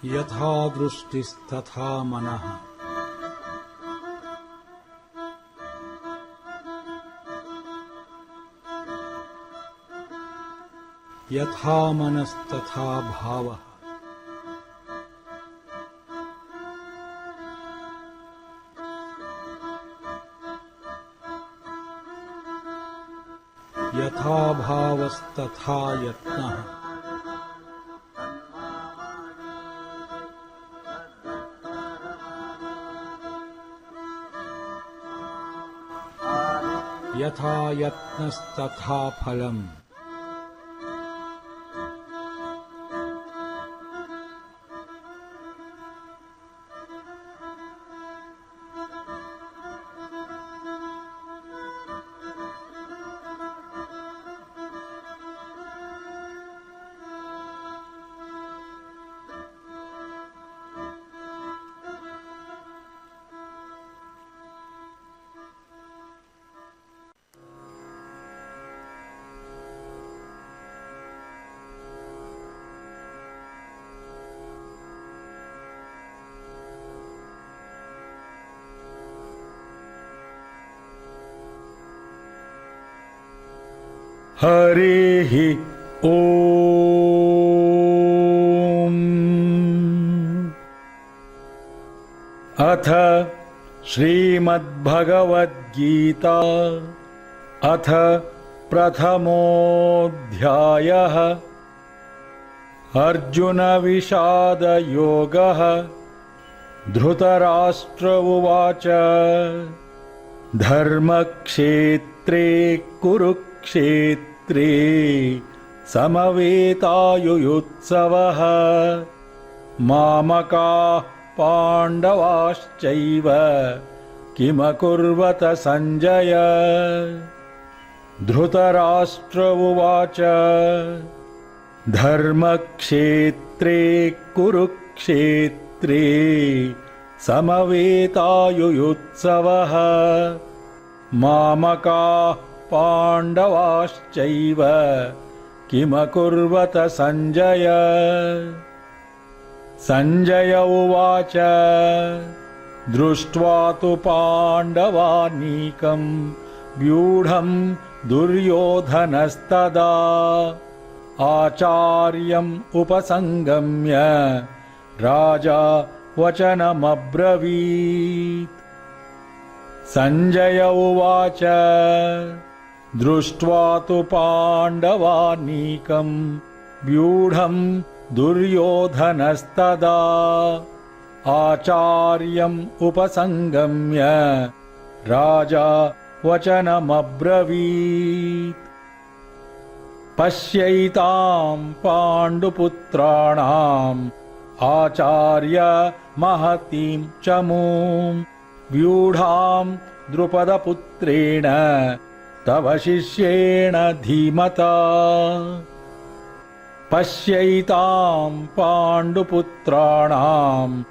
यथा दृष्टिस्तथा मनः। यथा मनस्तथा भावः। यथा भावस्तथा यत्नः। यथा यत्नस्तथा फलम्। हरिः ओम्। अथ श्रीमद्भगवद्गीता अथ प्रथमोऽध्यायः। अर्जुन विषादयोगः। धृतराष्ट्र उवाच धर्मक्षेत्रे कुरुक्षेत्रे समवेतायुयुत्सवः। मामकाः पाण्डवाश्चैव किमकुर्वत सञ्जय। धृतराष्ट्र उवाच धर्मक्षेत्रे कुरुक्षेत्रे समवेतायुयुत्सवः। मामकाः पाण्डवाश्चैव किमकुर्वत सञ्जय। सञ्जय उवाच दृष्ट्वा तु पाण्डवानीकं व्यूढं दुर्योधनस्तदा आचार्यम् उपसंगम्य राजा वचनमब्रवीत्। सञ्जय उवाच दृष्ट्वा तु पाण्डवानीकं व्यूढं दुर्योधनस्तदा आचार्यम् उपसंगम्य राजा वचनमब्रवीत्। पश्यैतां पाण्डुपुत्राणाम् आचार्य महतीं चमूं व्यूढां द्रुपदपुत्रेण तव शिष्येण धीमता। पश्यैतां पाण्डुपुत्राणाम्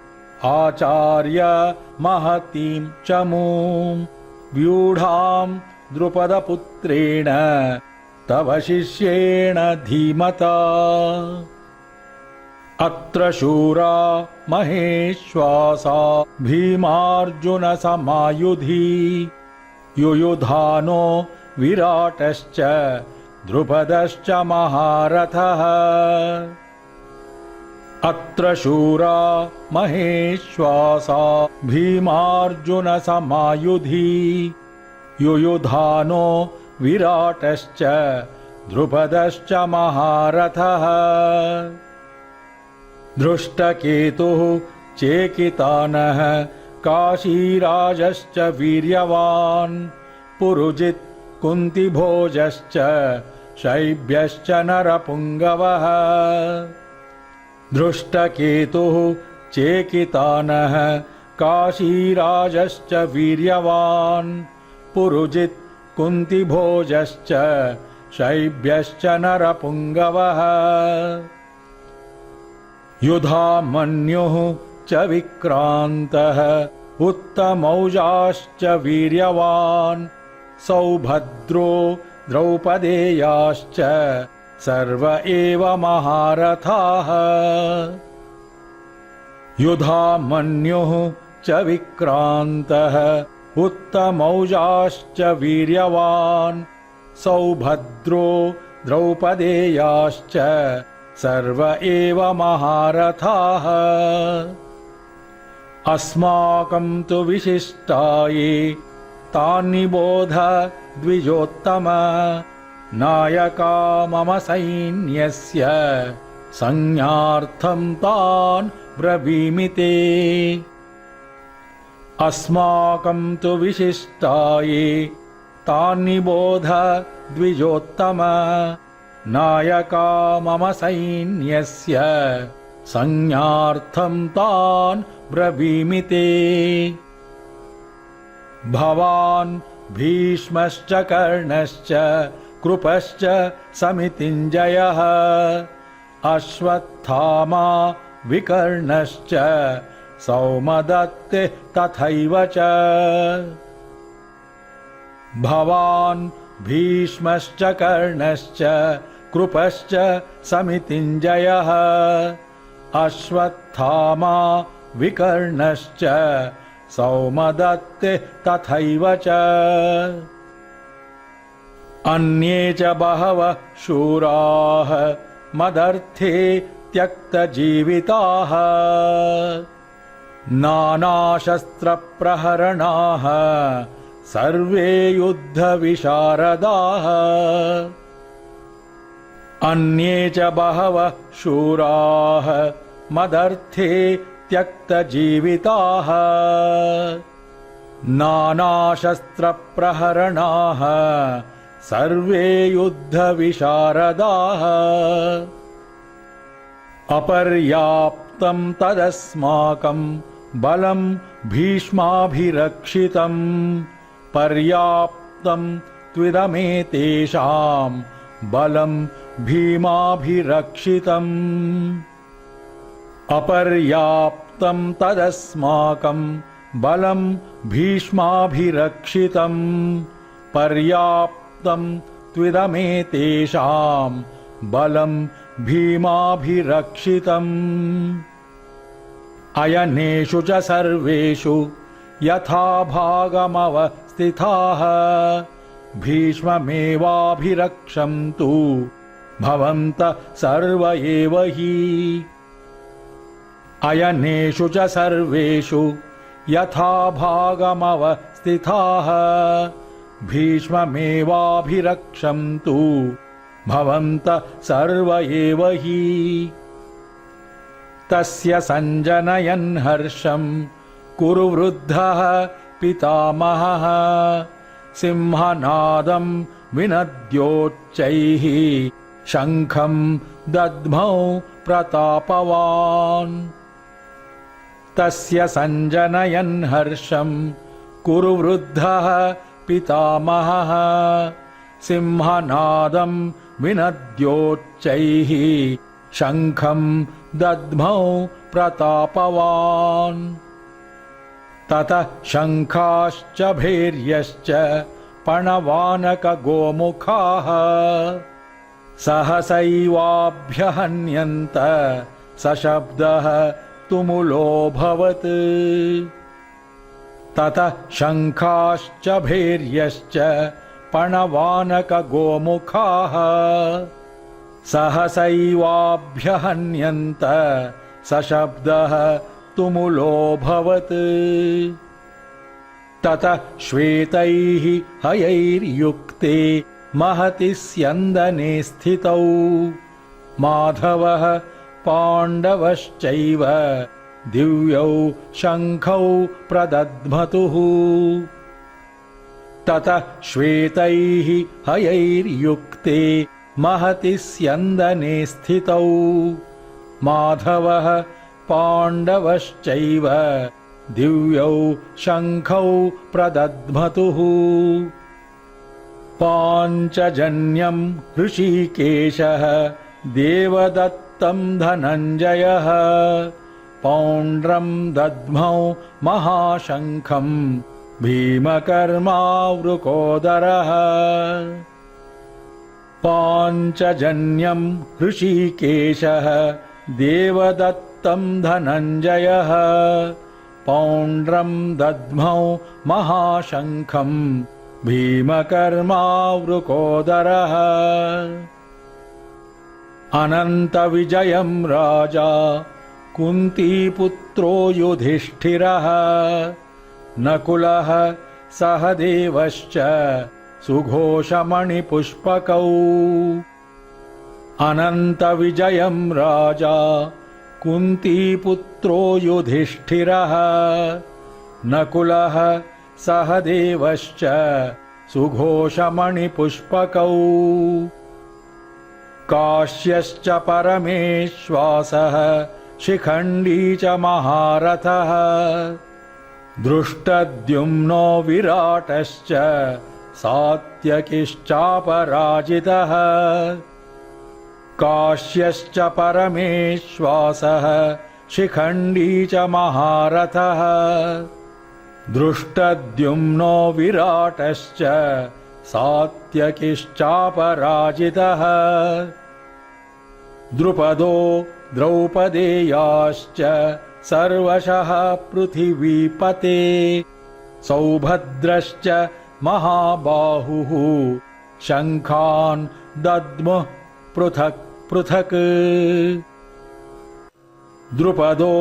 आचार्य महतीं चमूं व्यूढां द्रुपदपुत्रेण तव शिष्येण धीमता। अत्र शूरा महेश्वासा भीमार्जुनसमायुधि युयुधानो विराटश्च द्रुपदश्च महारथः। अत्र शूरा महेश्वासा भीमार्जुनसमायुधि युयुधानो विराटश्च द्रुपदश्च महारथः। धृष्टकेतुः चेकितानः काशीराजश्च वीर्यवान् पुरुजित् कुन्तिभोजश्च शैब्यश्च नरपुङ्गवः। धृष्टकेतुः चेकितानः काशीराजश्च वीर्यवान् पुरुजित् कुन्तिभोजश्च शैब्यश्च नरपुङ्गवः। युधामन्युः च विक्रान्तः उत्तमौजाश्च वीर्यवान् सौभद्रो द्रौपदेयाश्च सर्व एव महारथाः। युधामन्युः च विक्रान्तः उत्तमौजाश्च वीर्यवान् सौभद्रो द्रौपदेयाश्च सर्व एव महारथाः अस्माकं तु विशिष्टाये तान्निबोध द्विजोत्तम नायका मम सैन्यस्य संज्ञार्थं तान् ब्रवीमि ते अस्माकं तु विशिष्टाये तान्निबोध द्विजोत्तम नायका मम सैन्यस्य संज्ञार्थं तान् ब्रवीमि ते भवान् भीष्मश्च कर्णश्च कृपश्च समितिञ्जयः अश्वत्थामा विकर्णश्च सौमदत्ते तथैव च भवान् भीष्मश्च कर्णश्च कृपश्च समितिञ्जयः अश्वत्थामा विकर्णश्च सौमदत्ते तथैव च अन्ये च बहवः शूराः मदर्थे त्यक्तजीविताः नानाशस्त्रप्रहरणाः सर्वे युद्धविशारदाः अन्ये च बहवः शूराः मदर्थे त्यक्तजीविताः नानाशस्त्रप्रहरणाः सर्वे युद्धविशारदाः अपर्याप्तं तदस्माकं बलं भीष्माभिरक्षितं पर्याप्तं त्विदमेतेषां बलं भीमाभिरक्षितम् अपर्याप्तं तदस्माकं बलं भीष्माभिरक्षितं पर्याप्तं त्विदमेतेषां बलं भीमाभिरक्षितम् अयनेषु च सर्वेषु यथा भागमवस्थिताः भीष्ममेवाभिरक्षन्तु भवन्तः सर्व एव हि अयनेषु च सर्वेषु यथा भागमवस्थिताः भीष्ममेवाभिरक्षन्तु भवन्तः सर्व एव हि तस्य सञ्जनयन् हर्षं कुरु वृद्धः पितामहः सिंहनादं विनद्योच्चैः शङ्खं दद्मौ प्रतापवान् तस्य सञ्जनयन् हर्षं कुरु वृद्धः पितामहः सिंहनादं विनद्योच्चैः शङ्खं दद्मौ प्रतापवान् ततः शङ्खाश्च भैर्यश्च पणवानकगोमुखाः सहसैवाभ्यहन्यन्त सशब्दः तुमुलोऽभवत् ततः शङ्खाश्च भैर्यश्च पणवानकगोमुखाः सहसैवाभ्यहन्यन्त सशब्दः तुमुलोऽभवत् ततः श्वेतैः हयैर्युक्ते महति स्यन्दने स्थितौ माधवः पाण्डवश्चैव दिव्यौ शङ्खौ प्रदध्मतुः ततः श्वेतैः हयैर्युक्ते महति स्यन्दने स्थितौ माधवः पाण्डवश्चैव दिव्यौ शङ्खौ प्रदध्मतुः पाञ्चजन्यं ऋषिकेशः देवदत्तं धनञ्जयः पौण्ड्रं दद्मौ महाशङ्खं भीमकर्मावृकोदरः पाञ्चजन्यं ऋषिकेशः देवदत्तं देवदत्तं धनञ्जयः पौण्ड्रं दद्मौ महाशङ्खं भीमकर्मावृकोदरः अनन्तविजयं राजा कुन्तीपुत्रो युधिष्ठिरः नकुलः सहदेवश्च सुघोषमणिपुष्पकौ अनन्तविजयं राजा कुन्तीपुत्रो युधिष्ठिरः नकुलः सहदेवश्च सुघोषमणिपुष्पकौ काश्यश्च परमेश्वासः शिखण्डी च महारथः दृष्टद्युम्नो विराटश्च सात्यकिश्चापराजितः काश्यश्च परमेश्वासः शिखण्डी च महारथः दृष्टद्युम्नो विराटश्च सात्यकिश्चापराजितः द्रुपदो द्रौपदेयाश्च सर्वशः पृथिवीपते सौभद्रश्च महाबाहुः शङ्खान् दद्मुः पृथक् पृथक् द्रुपदो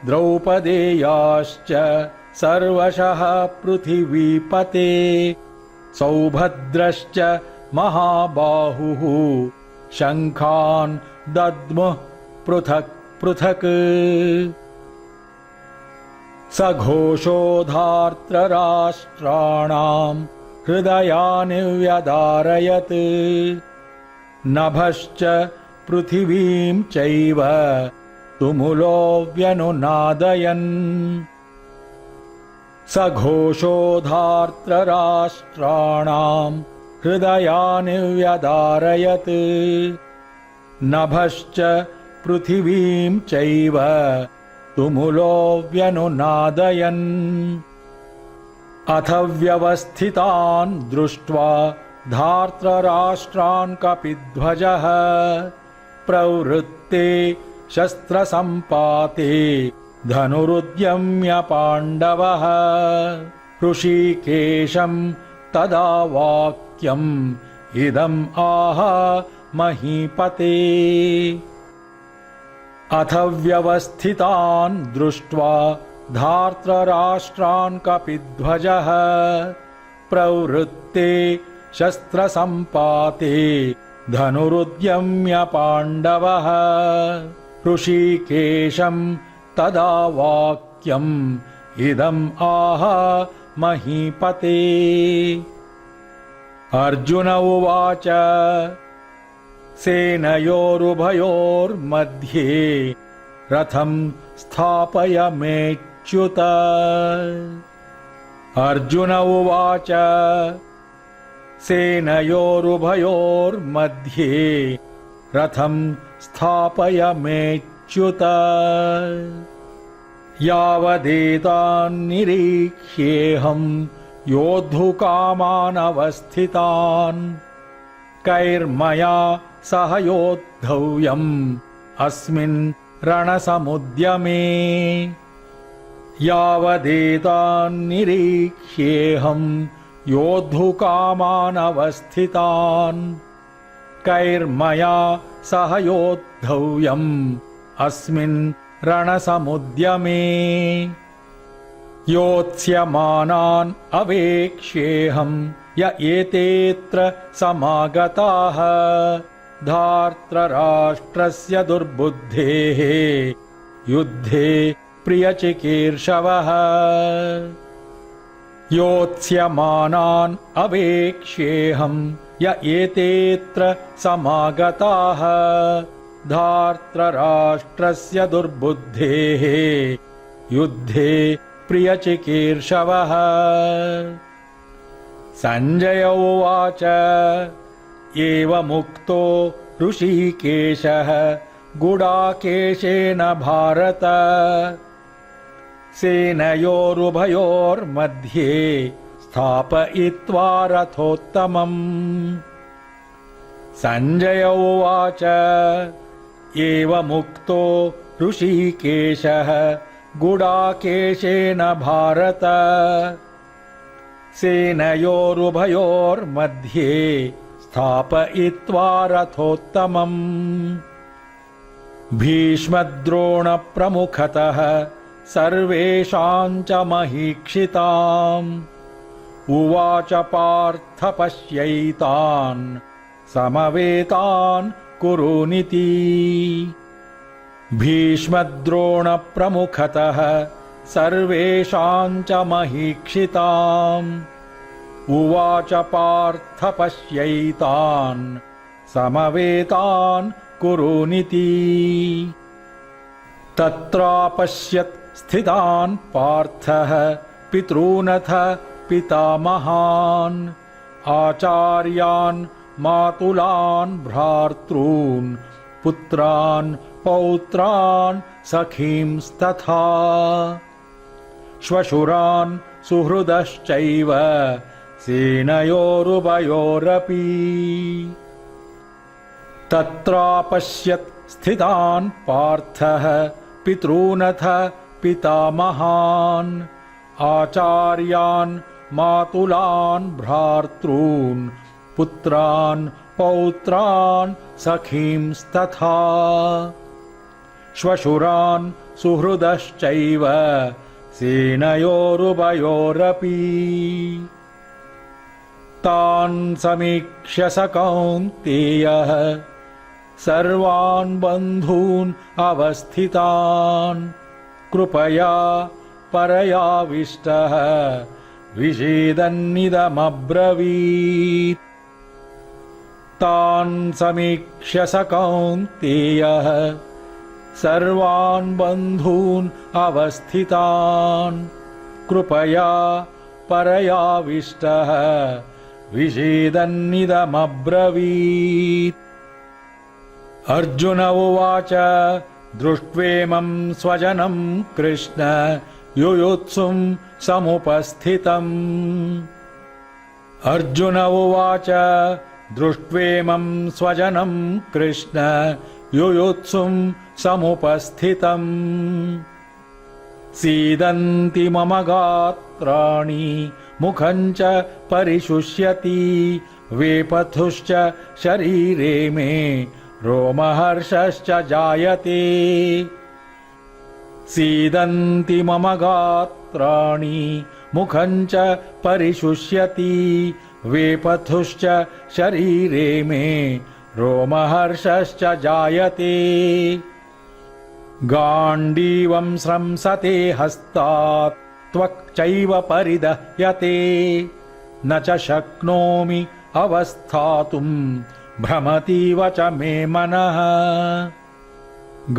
द्रौपदेयाश्च सर्वशः पृथिवीपते सौभद्रश्च महाबाहुः शङ्खान् दद्मुः पृथक् पृथक् सघोषो धार्तराष्ट्राणां हृदयानि व्यदारयत् नभश्च पृथिवीं चैव तुमुलो व्यनुनादयन् सघोषो धार्तराष्ट्राणां हृदयानि व्यदारयत् नभश्च पृथिवीं चैव तुमुलो व्यनुनादयन् अथ व्यवस्थितान् दृष्ट्वा धार्तराष्ट्रान् कपिध्वजः प्रवृत्ते शस्त्रसम्पाते धनुरुद्यम्य पाण्डवः ऋषिकेशं तदा वाक्यम् इदम् आह महीपते अथ व्यवस्थितान् दृष्ट्वा धार्तराष्ट्रान् कपिध्वजः प्रवृत्ते शस्त्रसम्पाते धनुरुद्यम्य पाण्डवः ऋषिकेशं तदा वाक्यम् इदम् आह महीपते अर्जुन उवाच सेनयोरुभयोर्मध्ये रथं स्थापयमेच्युत अर्जुन उवाच सेनयोरुभयोर्मध्ये रथं स्थापयमेच्युत यावदेतान्निरीक्ष्येऽहं योद्धुकामानवस्थितान् कैर्मया सह योद्धव्यम् अस्मिन् रणसमुद्यमे यावदेतान्निरीक्ष्येऽहं योद्धुकामानवस्थितान् कैर्मया सह योद्धव्यम् अस्मिन् रणसमुद्यमे योत्स्यमानान् अवेक्ष्येऽहं य एतेऽत्र समागताः धार्तराष्ट्रस्य दुर्बुद्धेः युद्धे प्रियचिकीर्षवः योत्स्यमानान् अवेक्ष्येऽहं य एतेऽत्र समागताः धार्तराष्ट्रस्य दुर्बुद्धेः युद्धे प्रियचिकीर्षवः संजय उवाच एवमुक्तो ऋषिकेशः गुडाकेशेन भारत सेनयोरुभयोर्मध्ये स्थापयित्वा रथोत्तमम् संजय उवाच एवमुक्तो ऋषिकेशः गुडाकेशेन भारत सेनयोरुभयोर्मध्ये स्थापयित्वा रथोत्तमम् भीष्मद्रोणप्रमुखतः सर्वेषां च महीक्षिताम् उवाच पार्थ पश्यैतान् समवेतान् कुरुनिति भीष्मद्रोणप्रमुखतः सर्वेषां च महीक्षिताम् उवाच पार्थ पश्यैतान् समवेतान् कुरुनिति तत्रापश्यत् स्थितान् पार्थः पितॄनथ पितामहान् आचार्यान् मातुलान् भ्रातॄन् पुत्रान् पौत्रान् सखींस्तथा श्वशुरान् सुहृदश्चैव सेनयोरुभयोरपि तत्रापश्यत् स्थितान् पार्थः पितॄनथ पितामहान् आचार्यान् मातुलान् भ्रातॄन् पुत्रान् पौत्रान् सखींस्तथा श्वशुरान् सुहृदश्चैव सेनयोरुभयोरपि तान् समीक्ष्य स कौन्तेयः सर्वान् बन्धून् अवस्थितान् कृपया परयाविष्टः विषेदन्निदमब्रवीत् तान् समीक्ष्य स कौन्तेयः सर्वान् बन्धून् अवस्थितान् कृपया परयाविष्टः विषेदन्निदमब्रवीत् अर्जुन उवाच दृष्ट्वेमं स्वजनं कृष्ण युयुत्सुं समुपस्थितम् अर्जुन उवाच दृष्ट्वेमं स्वजनं कृष्ण युयुत्सुं समुपस्थितम् सीदन्ति मम गात्राणि मुखं च परिशुष्यति वेपथुश्च शरीरे मे रोमहर्षश्च जायते सीदन्ति मम गात्राणि मुखं च परिशुष्यति वेपथुश्च शरीरे मे रोमहर्षश्च जायते गाण्डीवं स्रंसते हस्तात् त्वक् चैव परिदह्यते न च शक्नोमि अवस्थातुं भ्रमतीव च मे मनः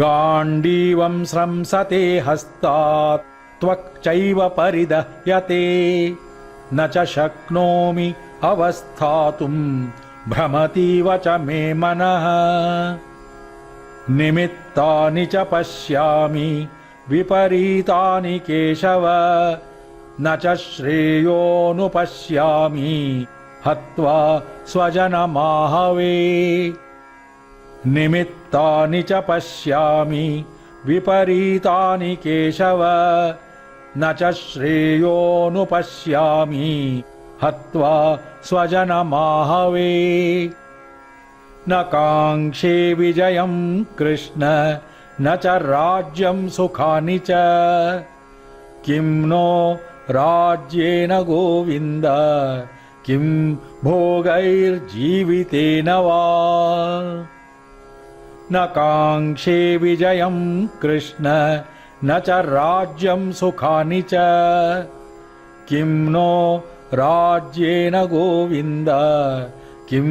गाण्डीवं स्रंसते हस्तात् त्वक् चैव परिदह्यते न च शक्नोमि अवस्थातुं भ्रमतीव च मे मनः निमित्तानि च पश्यामि विपरीतानि केशव न च श्रेयोनुपश्यामि हत्वा स्वजनमाहवे निमित्तानि च पश्यामि विपरीतानि केशव न च श्रेयोनुपश्यामि हत्वा स्वजनमाहवे न काङ्क्षे विजयं कृष्ण न च राज्यं सुखानि च किं नो राज्येन गोविन्द किं भोगैर्जीवितेन वा न काङ्क्षे विजयं कृष्ण न च राज्यं सुखानि च किं नो राज्येन गोविन्द किं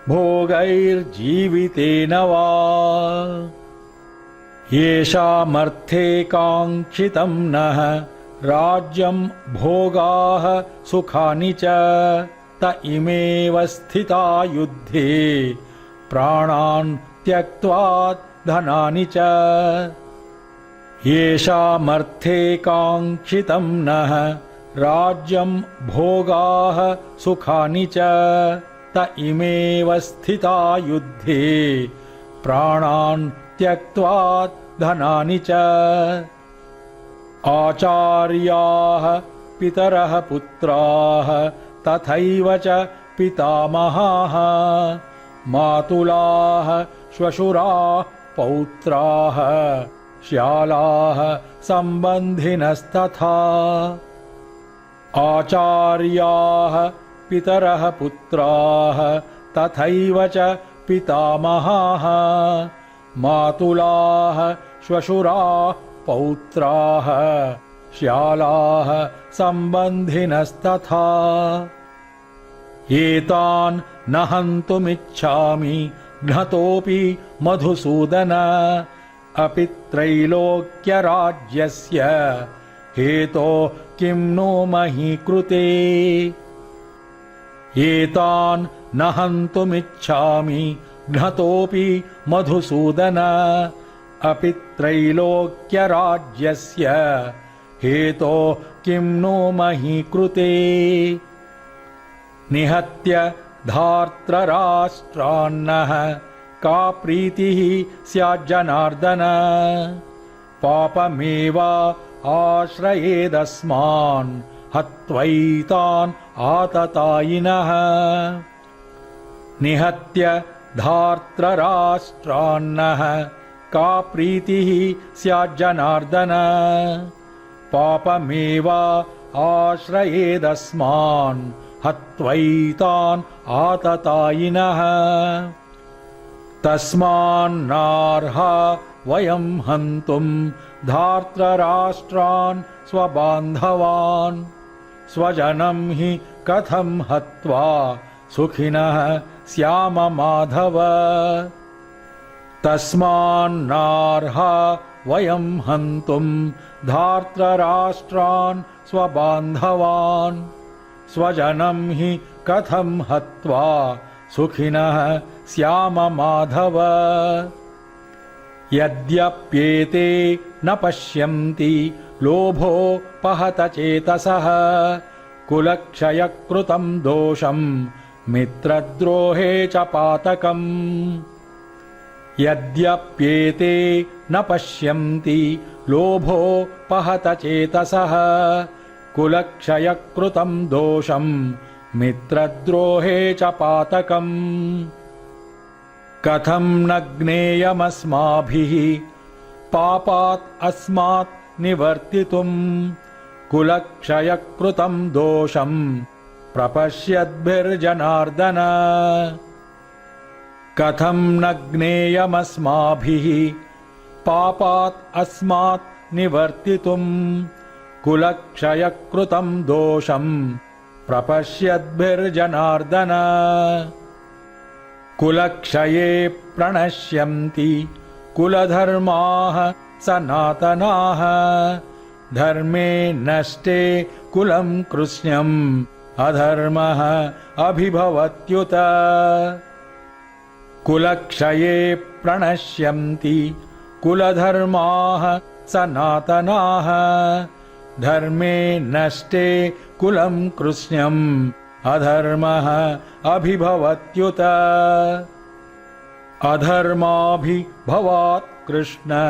भोगैर्जीवितेन वा येषामर्थे काङ्क्षितं नः राज्यं भोगाः सुखानि च त इमेव स्थिता युद्धे प्राणान् त्यक्त्वा धनानि च येषामर्थे काङ्क्षितं नः राज्यं भोगाः सुखानि च त इमेव स्थिता युद्धे प्राणान् त्यक्त्वा धनानि च आचार्याः पितरः पुत्राः तथैव च पितामहाः मातुलाः श्वशुराः पौत्राः श्यालाः सम्बन्धिनस्तथा आचार्याः पितरः पुत्राः तथैव च पितामहाः मातुलाः श्वशुराः पौत्राः श्यालाः सम्बन्धिनस्तथा एतान् न हन्तुमिच्छामि घ्नतोऽपि मधुसूदन अपि त्रैलोक्यराज्यस्य हेतो किं नो मही कृते एतान् न हन्तुमिच्छामि घ्नतोऽपि मधुसूदन अपि त्रैलोक्यराज्यस्य हेतो किं नो मही कृते निहत्य धार्तराष्ट्रान्नः का प्रीतिः स्याज्जनार्दन पापमेवा आश्रयेदस्मान् हत्वैतान् आततायिनः निहत्य धार्तराष्ट्रान्नः का प्रीतिः स्याज्जनार्दन पापमेवा आश्रयेदस्मान् हत्वैतान् आततायिनः तस्मान्नार्हा वयं हन्तुं धार्तराष्ट्रान् स्वबान्धवान् स्वजनं हि कथं हत्वा सुखिनः स्याम माधव तस्मान्नार्हा वयं हन्तुं धार्तराष्ट्रान् स्वबान्धवान् स्वजनं हि कथं हत्वा सुखिनः स्याम माधव यद्यप्येते न पश्यन्ति लोभोपहतचेतसः कुलक्षयकृतं दोषं मित्रद्रोहे च पातकम् यद्यप्येते न पश्यन्ति लोभोपहतचेतसः कुलक्षयकृतं दोषं मित्रद्रोहे च पातकम् कथं न ज्ञेयमस्माभिः पापात् अस्मात् निवर्तितुं कुलक्षयकृतं दोषं प्रपश्यद्भिर्जनार्दन कथं न ज्ञेयमस्माभिः पापात् अस्मात् निवर्तितुं कुलक्षयकृतं दोषं प्रपश्यद्भिर्जनार्दन कुलक्षये प्रणश्यन्ति कुलधर्माः सनातनाः धर्मे नष्टे कुलं कृष्ण्यम् अधर्मः अभिभवत्युत कुलक्षये प्रणश्यन्ति कुलधर्माः सनातनाः धर्मे नष्टे कुलं कृष्ण्यम् अधर्मः अभिभवत्युत अधर्माभिभवात् कृष्ण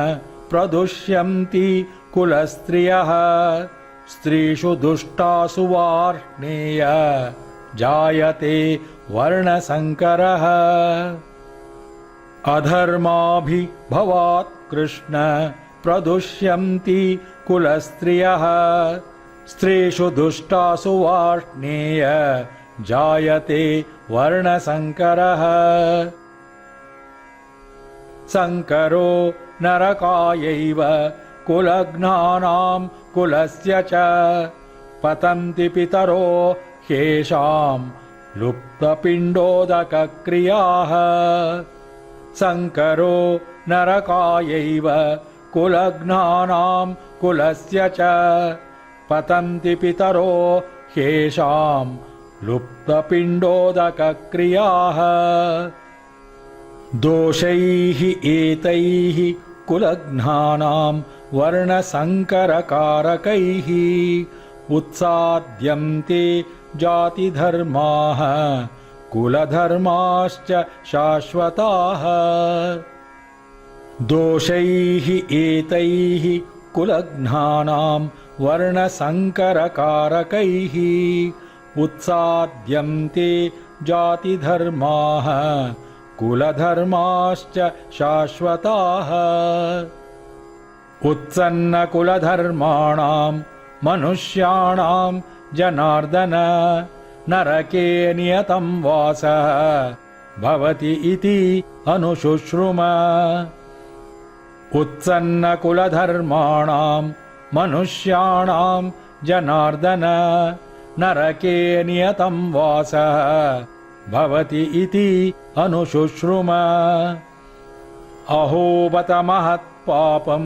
प्रदुष्यन्ति कुलस्त्रियः स्त्रीषु दुष्टासु वार्ष्णेय जायते वर्णसंकरः अधर्माभिभवात् कृष्ण प्रदुष्यन्ति कुलस्त्रियः स्त्रीषु दुष्टासु वार्ष्णेय जायते वर्णसंकरः संकरो नरकायैव कुलघ्नानां कुलस्य च पतन्ति पितरो ह्येषां लुप्तपिण्डोदकक्रियाः संकरो नरकायैव कुलघ्नानां कुलस्य च पतन्ति पितरो ह्येषां लुप्तपिण्डोदकक्रियाः दोषैः एतैः कुलघ्नानां वर्णसंकरकारकैः उत्साद्यन्ते जातिधर्माः कुलधर्माश्च शाश्वताः दोषैः एतैः कुलघ्नानां वर्णसङ्करकारकैः उत्साद्यन्ते जातिधर्माः कुलधर्माश्च शाश्वताः उत्सन्नकुलधर्माणां मनुष्याणां जनार्दन नरके नियतं वासः भवति इति अनुशुश्रुम उत्सन्नकुलधर्माणां मनुष्याणां जनार्दन नरके नियतं वासः भवति इति अनुशुश्रुम अहो बत महत्पापं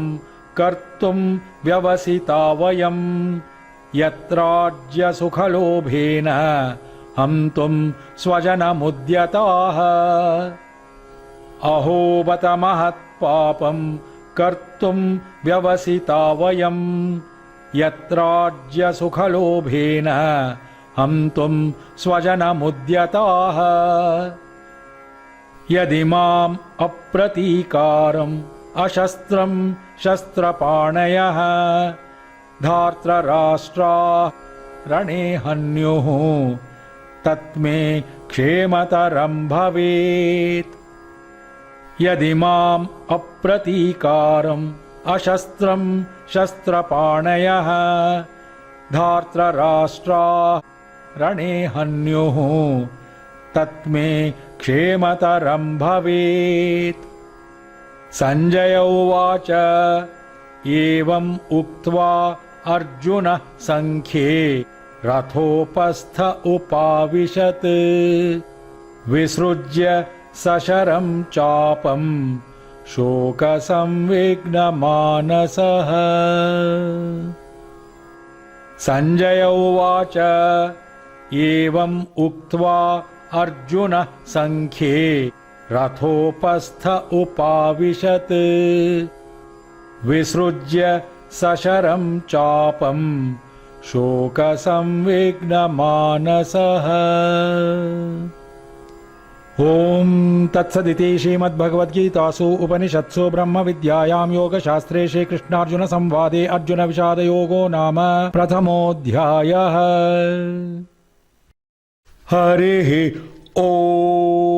कर्तुं व्यवसिता वयं यत्राज्यसुखलोभेन हन्तुं स्वजनमुद्यताः अहो बत महत्पापं कर्तुं व्यवसिता वयं यत्राज्यसुखलोभेन हन्तुं स्वजनमुद्यताः यदि माम् अप्रतीकारम् अशस्त्रं शस्त्रपाणयः धार्तराष्ट्राः रणे हन्युः तत्मे क्षेमतरं भवेत् यदि माम् अप्रतीकारम् अशस्त्रं शस्त्रपाणयः धार्तराष्ट्राः रणे हन्युः तत्मे क्षेमतरं भवेत् संजय उवाच एवम् उक्त्वा अर्जुनः संख्ये रथोपस्थ उपाविशत् विसृज्य सशरं चापं शोकसंविघ्नमानसः संजय उवाच एवम् उक्त्वा अर्जुनः संख्ये रथोपस्थ उपाविशत् विसृज्य सशरं चापं शोकसंविघ्नमानसः ॐ तत्सदिति श्रीमद्भगवद्गीतासु उपनिषत्सु ब्रह्मविद्यायां योगशास्त्रे श्रीकृष्णार्जुनसंवादे अर्जुनविषादयोगो नाम प्रथमोऽध्यायः हरिः ॐ